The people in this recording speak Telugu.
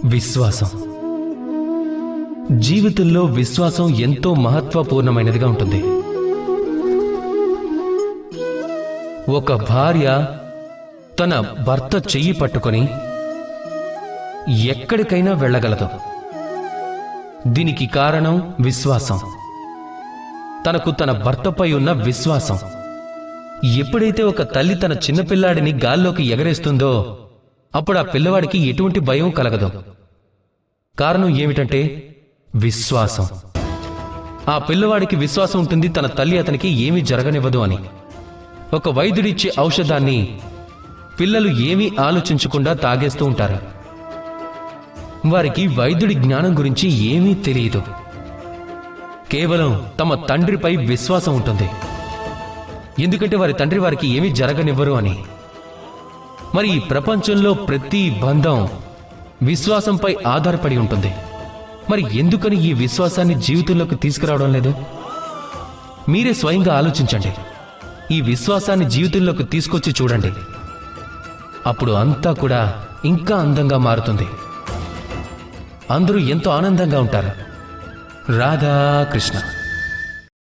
విశ్వాసం. జీవితంలో విశ్వాసం ఎంతో మహత్వపూర్ణమైనదిగా ఉంటుంది. ఒక భార్య తన భర్త చెయ్యి పట్టుకొని ఎక్కడికైనా వెళ్ళగలదు. దీనికి కారణం విశ్వాసం. తనకు తన భర్తపై ఉన్న విశ్వాసం. ఎప్పుడైతే ఒక తల్లి తన చిన్నపిల్లాడిని గాల్లోకి ఎగరేస్తుందో అప్పుడు ఆ పిల్లవాడికి ఎటువంటి భయం కలగదు. కారణం ఏమిటంటే విశ్వాసం. ఆ పిల్లవాడికి విశ్వాసం ఉంటుంది తన తల్లి అతనికి ఏమీ జరగనివ్వదు అని. ఒక వైద్యుడిచ్చే ఔషధాన్ని పిల్లలు ఏమీ ఆలోచించకుండా తాగేస్తూ ఉంటారు. వారికి వైద్యుడి జ్ఞానం గురించి ఏమీ తెలియదు. కేవలం తమ తండ్రిపై విశ్వాసం ఉంటుంది. ఎందుకంటే వారి తండ్రి వారికి ఏమీ జరగనివ్వరు అని. మరి ఈ ప్రపంచంలో ప్రతి బంధం విశ్వాసంపై ఆధారపడి ఉంటుంది. మరి ఎందుకని ఈ విశ్వాసాన్ని జీవితంలోకి తీసుకురావడం లేదు? మీరే స్వయంగా ఆలోచించండి. ఈ విశ్వాసాన్ని జీవితంలోకి తీసుకొచ్చి చూడండి. అప్పుడు అంతా కూడా ఇంకా అందంగా మారుతుంది. అందరూ ఎంతో ఆనందంగా ఉంటారు. రాధా కృష్ణ.